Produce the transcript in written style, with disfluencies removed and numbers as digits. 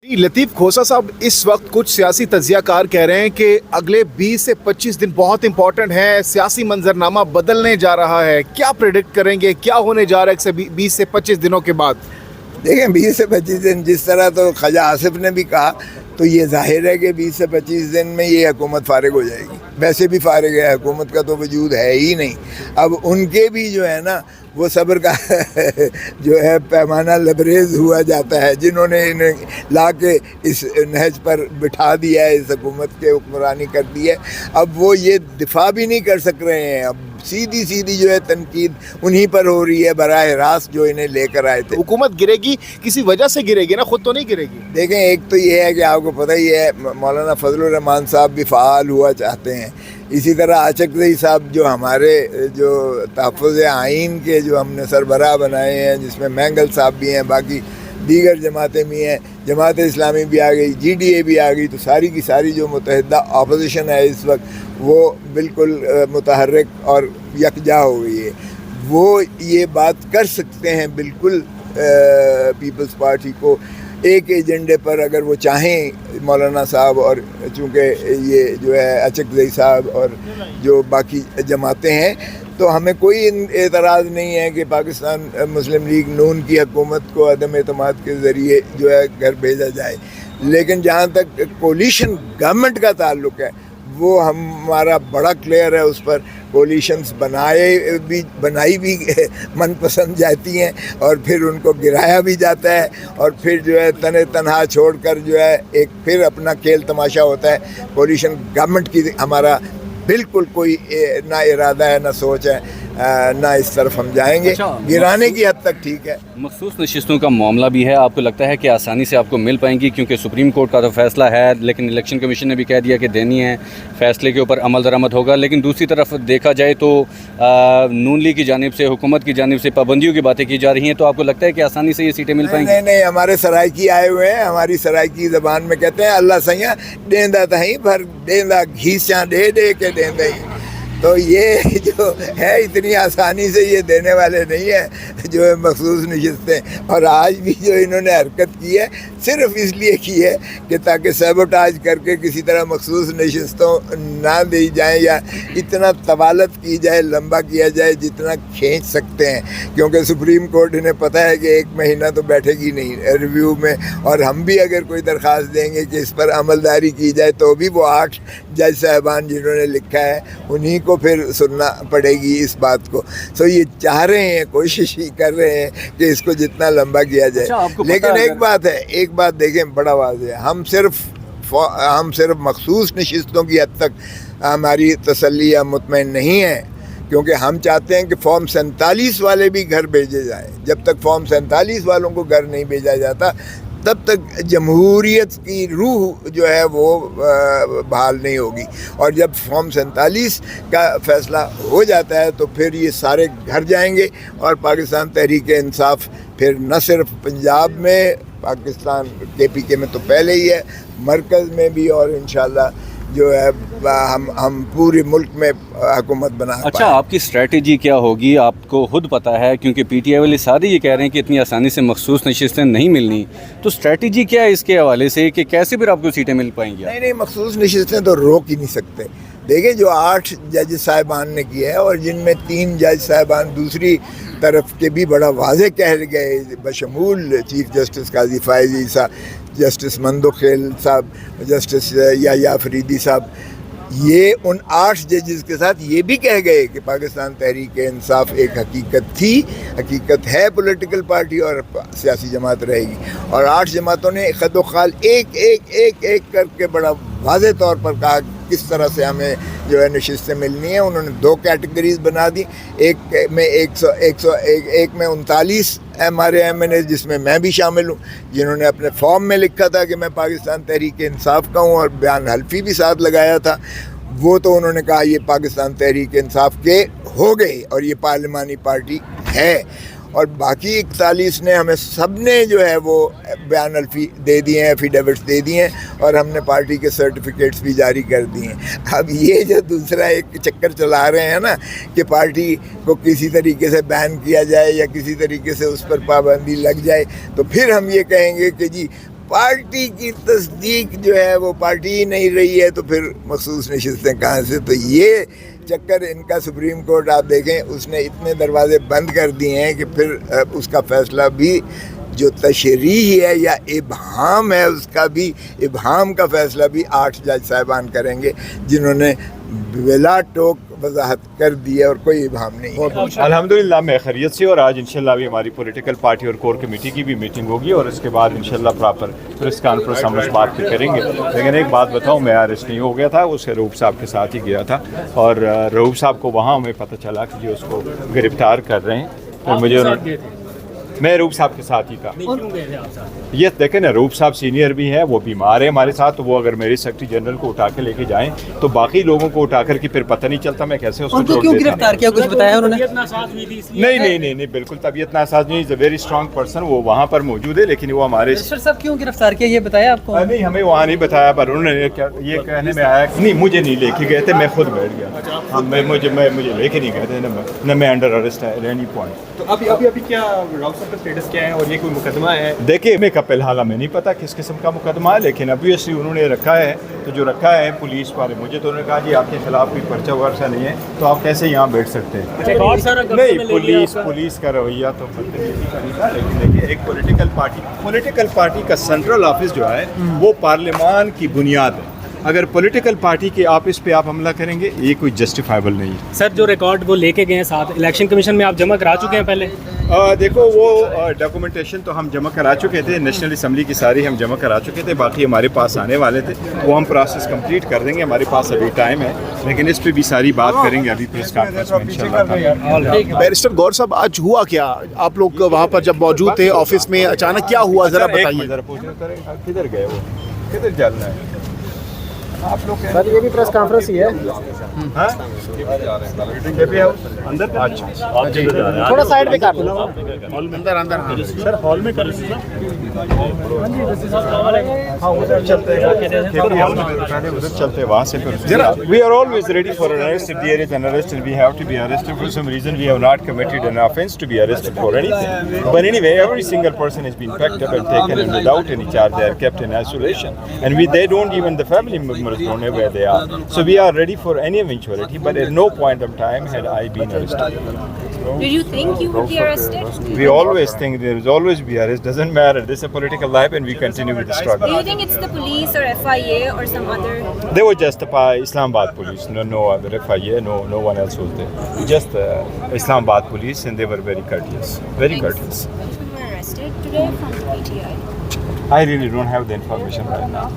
लतीफ़ खोसा साहब, इस वक्त कुछ सियासी तज्ज़िया कार कह रहे हैं कि अगले 20 से 25 दिन बहुत इंपॉर्टेंट हैं, सियासी मंजरनामा बदलने जा रहा है। क्या प्रेडिक्ट करेंगे, क्या होने जा रहा है 20 से 25 दिनों के बाद? देखें 20 से 25 दिन जिस तरह तो ख्वाजा आसिफ ने भी कहा, तो ये जाहिर है कि 20 से 25 दिन में ये हुकूमत फारिग हो जाएगी। वैसे भी फारिग है, हुकूमत का तो वजूद है ही नहीं। अब उनके भी जो है ना वो सब्र का जो है पैमाना लबरेज हुआ जाता है, जिन्होंने इन्हें ला के इस नहज पर बिठा दिया है, इस हुकूमत के हुक्मरानी कर दी है। अब वो ये दिफा भी नहीं कर सक रहे हैं। अब सीधी सीधी जो है तनकीद उन्हीं पर हो रही है बराह रास्त जो इन्हें लेकर आए थे। हुकूमत गिरेगी, किसी वजह से गिरेगी ना, खुद तो नहीं गिरेगी। देखें, एक तो ये है कि आपको पता ही है मौलाना फजलुर रहमान साहब भी फ़ाल हुआ चाहते हैं। इसी तरह अचकज़ई साहब जो हमारे जो तहफ़्फ़ुज़ आइन के जो हमने सरबराह बनाए हैं, जिसमें मैंगल साहब भी हैं, बाकी दीगर जमातें भी हैं, जमात इस्लामी भी आ गई, GDA भी आ गई, तो सारी की सारी जो मुतहदा अपोजिशन है इस वक्त वो बिल्कुल मुतहर्रिक और यकजा हो गई है। वो ये बात कर सकते हैं बिल्कुल पीपल्स पार्टी को एक एजेंडे पर अगर वो चाहें मौलाना साहब, और चूँकि ये जो है अचकज़ई साहब और जो बाकी जमातें हैं, तो हमें कोई एतराज़ नहीं है कि पाकिस्तान मुस्लिम लीग नून की हुकूमत को अदम एतमाद के ज़रिए जो है घर भेजा जाए। लेकिन जहाँ तक कोलिशन गवर्नमेंट का ताल्लुक़ है, वो हमारा बड़ा क्लियर है। उस पर कोलिशंस बनाई भी मनपसंद जाती हैं और फिर उनको गिराया भी जाता है, और फिर जो है तने तनहा छोड़कर जो है एक फिर अपना खेल तमाशा होता है। कोलिशन गवर्नमेंट की हमारा बिल्कुल कोई ना इरादा है, ना सोच है, ना इस तरफ हम जाएंगे। गिराने की हद तक ठीक है। मखसूस नशिस्तों का मामला भी है, आपको लगता है कि आसानी से आपको मिल पाएंगी? क्योंकि सुप्रीम कोर्ट का तो फैसला है, लेकिन इलेक्शन कमीशन ने भी कह दिया कि देनी है, फैसले के ऊपर अमल दरामद होगा। लेकिन दूसरी तरफ देखा जाए तो नून लीग की जानिब से, हुकूमत की जानिब से पाबंदियों की बातें की जा रही हैं, तो आपको लगता है कि आसानी से ये सीटें मिल पाएंगी? नहीं नहीं, हमारे सराइकी आए हुए हैं। हमारी सराइकी ज़बान में कहते हैं अल्लाह सैया देंदा तहीं भर देंदा घीसा दे दे के देंदा ही। तो ये जो है इतनी आसानी से ये देने वाले नहीं है जो है मखसूस नशिस्तें। और आज भी जो इन्होंने हरकत की है सिर्फ इसलिए की है कि ताकि सैबोटाज करके किसी तरह मखसूस नशिस्तों ना दी जाए, या इतना तवालत की जाए, लंबा किया जाए जितना खींच सकते हैं। क्योंकि सुप्रीम कोर्ट इन्हें पता है कि 1 महीना तो बैठेगी नहीं रिव्यू में, और हम भी अगर कोई दरख्वास्त देंगे कि इस पर अमलदारी की जाए, तो भी वो 8 जज साहबान जिन्होंने लिखा है उन्हीं को फिर सुनना पड़ेगी इस बात को। सो ये चाह रहे हैं, कोशिश ही कर रहे हैं कि इसको जितना लंबा किया जाए। लेकिन एक बात देखें, बड़ा वाज़ेह है, हम सिर्फ मखसूस नशिस्तों की हद तक हमारी तसल्ली या मुतमईन नहीं है, क्योंकि हम चाहते हैं कि फॉर्म 47 वाले भी घर भेजे जाएँ। जब तक फॉर्म 47 वालों को घर नहीं भेजा जाता, तब तक जमहूरियत की रूह जो है वो बहाल नहीं होगी। और जब फॉर्म 47 का फ़ैसला हो जाता है, तो फिर ये सारे घर जाएंगे, और पाकिस्तान तहरीक इंसाफ फिर न सिर्फ पंजाब में, पाकिस्तान KPK में तो पहले ही है, मरकज़ में भी, और इंशाल्लाह जो है हम पूरे मुल्क में हुकूमत बना। अच्छा, आपकी स्ट्रेटजी क्या होगी? आपको खुद पता है, क्योंकि PTI वाले सारे ये कह रहे हैं कि इतनी आसानी से मखसूस नशिस्तें नहीं मिलनी, तो स्ट्रेटजी क्या है इसके हवाले से कि कैसे फिर आपको सीटें मिल पाएंगी? नहीं, मखसूस नशिस्तें तो रोक ही नहीं सकते। देखिए, जो 8 जज साहिबान ने किया है, और जिनमें 3 जज साहिबान दूसरी तरफ के भी बड़ा वाज़ेह कह गए, बशमूल चीफ जस्टिस काजी फ़ायज़ी साहब, जस्टिस मंदोखेल साहब, जस्टिस या फरीदी साहब, ये उन 8 जजेस के साथ ये भी कह गए कि पाकिस्तान तहरीक इंसाफ एक हकीकत थी, हकीकत है, पॉलिटिकल पार्टी और सियासी जमात रहेगी। और 8 जमातों ने खदोखाल एक करके बड़ा वाज़ेह तौर पर कहा किस तरह से हमें जो है नशिस्तें मिलनी है। उन्होंने 2 कैटेगरीज बना दी, एक में 101 में 39 हमारे MNA, जिसमें मैं भी शामिल हूँ, जिन्होंने अपने फॉर्म में लिखा था कि मैं पाकिस्तान तहरीक इंसाफ का हूँ, और बयान हल्फी भी साथ लगाया था। वो तो उन्होंने कहा ये पाकिस्तान तहरीक इंसाफ के हो गए और ये पार्लिमानी पार्टी है। और बाकी 41 ने हमें सब ने जो है वो बयान अल्फी दे दिए हैं, एफिडेविट्स दे दिए हैं, और हमने पार्टी के सर्टिफिकेट्स भी जारी कर दिए हैं। अब ये जो दूसरा एक चक्कर चला रहे हैं ना कि पार्टी को किसी तरीके से बैन किया जाए या किसी तरीके से उस पर पाबंदी लग जाए, तो फिर हम ये कहेंगे कि जी پارٹی کی تصدیق جو ہے وہ پارٹی ہی نہیں رہی ہے تو پھر مخصوص نشستیں کہاں سے. تو یہ چکر ان کا سپریم کورٹ آپ دیکھیں اس نے اتنے دروازے بند کر دیے ہیں کہ پھر اس کا فیصلہ بھی جو تشریح ہے یا ابہام ہے اس کا بھی ابہام کا فیصلہ بھی 8 جج صاحبان کریں گے جنہوں نے بلا ٹوک وضاحت کر دی ہے اور کوئی ابہام نہیں. الحمدللہ میں خیریت سے, اور آج انشاءاللہ بھی ہماری پولیٹیکل پارٹی اور کور کمیٹی کی بھی میٹنگ ہوگی اور اس کے بعد انشاءاللہ پراپر پریس کانفرنس ہم اس بات پہ کریں گے. لیکن ایک بات بتاؤں, میں اریسٹ نہیں ہو گیا تھا, اسے رؤوف صاحب کے ساتھ ہی گیا تھا اور رؤوف صاحب کو وہاں ہمیں پتہ چلا کہ جو اس کو گرفتار کر رہے ہیں. پھر مجھے میں رؤوف صاحب کے ساتھ ہی تھا. یہ دیکھیں نا, رؤوف صاحب سینئر بھی ہیں, وہ بیمار ہیں ہمارے ساتھ, تو وہ اگر میرے سیکرٹری جنرل کو اٹھا کے لے کے جائیں تو باقی لوگوں کو اٹھا کر کے پھر پتہ نہیں چلتا میں کیسے اس کو چھوڑ کیوں دیتا. گرفتار کیا, کچھ بتایا انہوں نے؟ نہیں بالکل طبیعت ناساز نہیں, از اے ویری اسٹرانگ پرسن, وہ وہاں پر موجود ہے لیکن وہ ہمارے صاحب کیوں گرفتار کیا یہ بتایا آپ کو؟ نہیں, ہمیں وہاں نہیں بتایا, پر انہوں نے یہ کہنے میں آیا کہ نہیں مجھے نہیں لے کے گئے تھے, میں خود بیٹھ گیا. مجھے لے کے نہیں گئے تھے, نہ میں انڈر اریسٹ ہے اینی پوائنٹ. تو ابھی کیا رؤوف صاحب کا اسٹیٹس کیا ہے اور یہ کوئی مقدمہ ہے؟ دیکھیے میں کا فلحال ہمیں نہیں پتا کس قسم کا مقدمہ ہے, لیکن obviously انہوں نے رکھا ہے تو جو رکھا ہے پولیس والے, مجھے تو انہوں نے کہا جی آپ کے خلاف کوئی پرچہ ورچہ نہیں ہے تو آپ کیسے یہاں بیٹھ سکتے ہیں. نہیں, پولیس کا رویہ تو لیکن دیکھیے ایک پولیٹیکل پارٹی کا سینٹرل آفس جو ہے وہ پارلیمان کی بنیاد ہے. اگر پولیٹیکل پارٹی کے آفس پہ آپ حملہ کریں گے یہ کوئی جسٹیفائبل نہیں ہے. سر جو ریکارڈ وہ لے کے گئے ہیں ساتھ, الیکشن کمیشن میں آپ جمع کرا چکے ہیں پہلے؟ دیکھو وہ ڈاکومنٹیشن تو ہم جمع کرا چکے تھے, نیشنل اسمبلی کی ساری ہم جمع کرا چکے تھے, باقی ہمارے پاس آنے والے تھے, وہ ہم پروسیس کمپلیٹ کر دیں گے. ہمارے پاس ابھی ٹائم ہے لیکن اس پہ بھی ساری بات کریں گے ابھی پریس کانفرنس میں انشاءاللہ. بیرسٹر گور صاحب, آج ہوا کیا, آپ لوگ وہاں پر جب موجود تھے آفس میں, اچانک کیا ہوا ذرا بتائیے. کدھر گئے وہ, کدھر جانا ہے آپ لوگ؟ سر یہ بھی پریس کانفرنس ہی ہے, تھوڑا سائڈ پہ کر لو. سر ہال میں کر چلتے وہاں سے. We are always ready for an arrest. If there is an arrest and we have to be arrested for some reason, we have not committed an offense to be arrested for anything. But anyway, every single person has been packed up and taken and without any charge they are kept in isolation. And they don't even, the family members don't know where they are. So we are ready for any eventuality, but at no point of time had I been arrested. Did you think you would be arrested? We always think there is always be arrest. Doesn't matter. This is a political life and we continue with the struggle. Do you think it's the police or FIA or some other? They were just Islamabad police. No other FIA. No one else was there. Just Islamabad police, and they were very courteous. Very courteous. You were arrested today from the PTI. I really don't have the information right now.